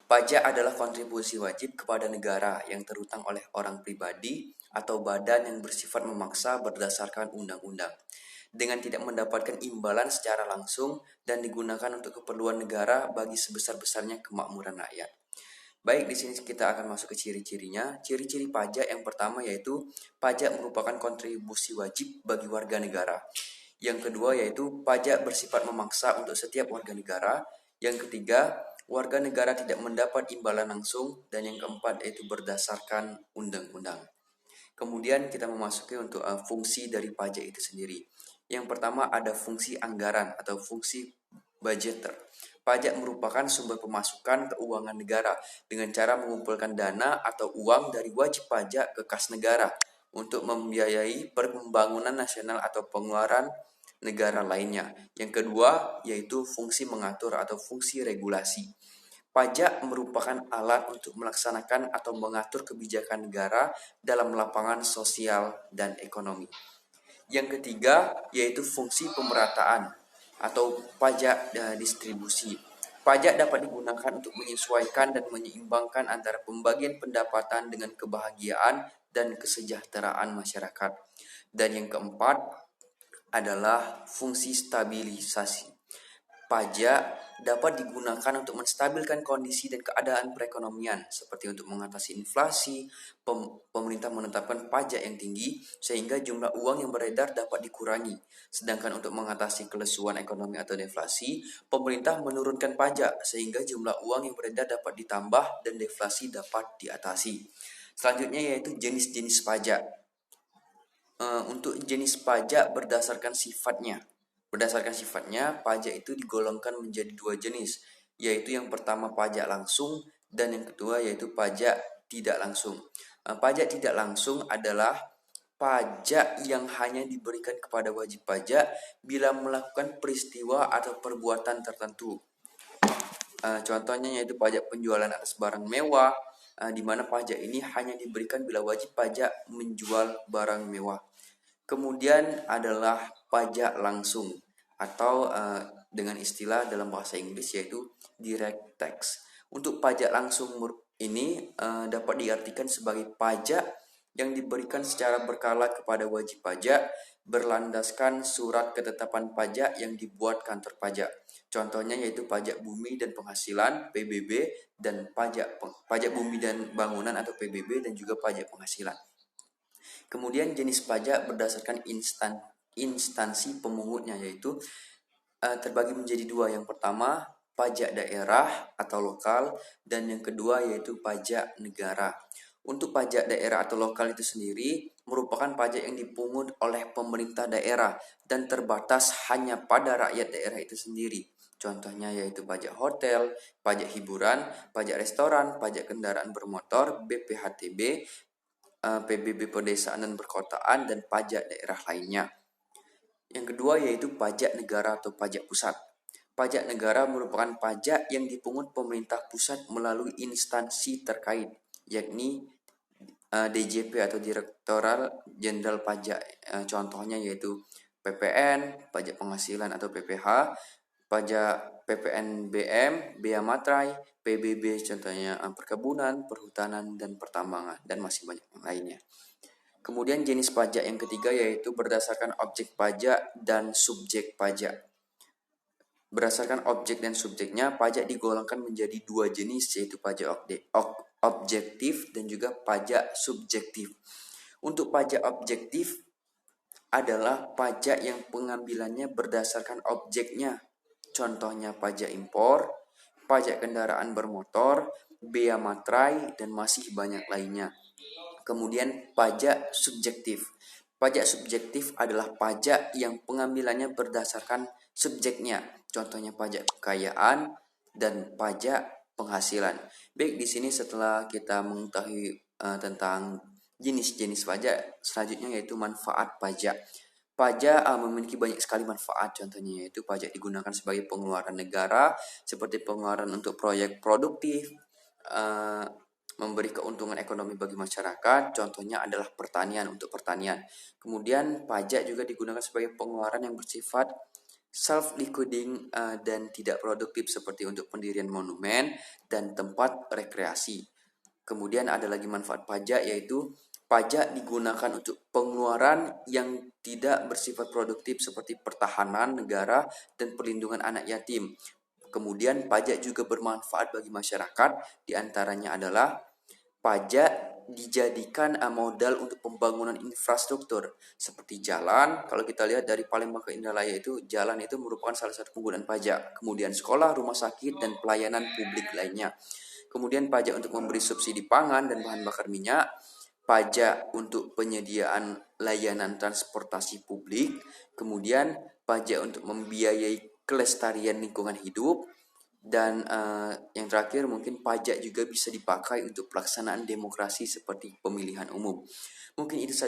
Pajak adalah kontribusi wajib kepada negara yang terutang oleh orang pribadi atau badan yang bersifat memaksa berdasarkan undang-undang, dengan tidak mendapatkan imbalan secara langsung dan digunakan untuk keperluan negara bagi sebesar-besarnya kemakmuran rakyat. Baik, di sini kita akan masuk ke ciri-cirinya. Ciri-ciri pajak yang pertama yaitu pajak merupakan kontribusi wajib bagi warga negara. Yang kedua yaitu pajak bersifat memaksa untuk setiap warga negara. Yang ketiga, warga negara tidak mendapat imbalan langsung. Dan yang keempat yaitu berdasarkan undang-undang. Kemudian kita memasuki untuk fungsi dari pajak itu sendiri. Yang pertama ada fungsi anggaran atau fungsi budgeter. Pajak merupakan sumber pemasukan keuangan negara dengan cara mengumpulkan dana atau uang dari wajib pajak ke kas negara untuk membiayai pembangunan nasional atau pengeluaran negara lainnya. Yang kedua yaitu fungsi mengatur atau fungsi regulasi. Pajak merupakan alat untuk melaksanakan atau mengatur kebijakan negara dalam lapangan sosial dan ekonomi. Yang ketiga yaitu fungsi pemerataan atau pajak distribusi. Pajak dapat digunakan untuk menyesuaikan dan menyeimbangkan antara pembagian pendapatan dengan kebahagiaan dan kesejahteraan masyarakat. Dan yang keempat adalah fungsi stabilisasi. Pajak dapat digunakan untuk menstabilkan kondisi dan keadaan perekonomian, seperti untuk mengatasi inflasi. Pemerintah menetapkan pajak yang tinggi sehingga jumlah uang yang beredar dapat dikurangi. Sedangkan untuk mengatasi kelesuan ekonomi atau deflasi, pemerintah menurunkan pajak sehingga jumlah uang yang beredar dapat ditambah dan deflasi dapat diatasi. Selanjutnya yaitu jenis-jenis pajak. Untuk jenis pajak berdasarkan sifatnya. Berdasarkan sifatnya, pajak itu digolongkan menjadi dua jenis, yaitu yang pertama pajak langsung dan yang kedua yaitu pajak tidak langsung. Pajak tidak langsung adalah pajak yang hanya diberikan kepada wajib pajak bila melakukan peristiwa atau perbuatan tertentu. Contohnya yaitu pajak penjualan atas barang mewah, di mana pajak ini hanya diberikan bila wajib pajak menjual barang mewah. Kemudian adalah pajak langsung atau dengan istilah dalam bahasa Inggris yaitu direct tax. Untuk pajak langsung ini dapat diartikan sebagai pajak yang diberikan secara berkala kepada wajib pajak berlandaskan surat ketetapan pajak yang dibuat kantor pajak. Contohnya yaitu pajak bumi dan penghasilan (PBB) dan pajak bumi dan bangunan atau PBB dan juga pajak penghasilan. Kemudian jenis pajak berdasarkan instansi pemungutnya yaitu terbagi menjadi dua. Yang pertama pajak daerah atau lokal dan yang kedua yaitu pajak negara. Untuk pajak daerah atau lokal itu sendiri merupakan pajak yang dipungut oleh pemerintah daerah dan terbatas hanya pada rakyat daerah itu sendiri. Contohnya yaitu pajak hotel, pajak hiburan, pajak restoran, pajak kendaraan bermotor, BPHTB, PBB pedesaan dan perkotaan, dan pajak daerah lainnya. Yang kedua yaitu pajak negara atau pajak pusat. Pajak negara merupakan pajak yang dipungut pemerintah pusat melalui instansi terkait, yakni DJP atau Direktorat Jenderal Pajak. Contohnya yaitu PPN, pajak penghasilan atau PPH, pajak PPNBM, bea matrai, PBB contohnya perkebunan, perhutanan, dan pertambangan, dan masih banyak yang lainnya. Kemudian jenis pajak yang ketiga yaitu berdasarkan objek pajak dan subjek pajak. Berdasarkan objek dan subjeknya, pajak digolongkan menjadi dua jenis yaitu pajak objektif dan juga pajak subjektif. Untuk pajak objektif adalah pajak yang pengambilannya berdasarkan objeknya. Contohnya pajak impor, pajak kendaraan bermotor, bea matrai, dan masih banyak lainnya. Kemudian pajak subjektif. Pajak subjektif adalah pajak yang pengambilannya berdasarkan subjeknya. Contohnya pajak kekayaan dan pajak penghasilan. Baik, di sini setelah kita mengetahui tentang jenis-jenis pajak, selanjutnya yaitu manfaat pajak. Pajak memiliki banyak sekali manfaat, contohnya yaitu pajak digunakan sebagai pengeluaran negara, seperti pengeluaran untuk proyek produktif, memberi keuntungan ekonomi bagi masyarakat, contohnya adalah pertanian, untuk pertanian. Kemudian pajak juga digunakan sebagai pengeluaran yang bersifat self-liquidating dan tidak produktif seperti untuk pendirian monumen dan tempat rekreasi. Kemudian ada lagi manfaat pajak, yaitu pajak digunakan untuk pengeluaran yang tidak bersifat produktif seperti pertahanan negara dan perlindungan anak yatim. Kemudian pajak juga bermanfaat bagi masyarakat, diantaranya adalah pajak dijadikan modal untuk pembangunan infrastruktur seperti jalan. Kalau kita lihat dari Palembang ke Indralaya itu, jalan itu merupakan salah satu penggunaan pajak. Kemudian sekolah, rumah sakit, dan pelayanan publik lainnya. Kemudian pajak untuk memberi subsidi pangan dan bahan bakar minyak, pajak untuk penyediaan layanan transportasi publik, kemudian pajak untuk membiayai kelestarian lingkungan hidup, dan yang terakhir mungkin pajak juga bisa dipakai untuk pelaksanaan demokrasi seperti pemilihan umum. Mungkin itu saja.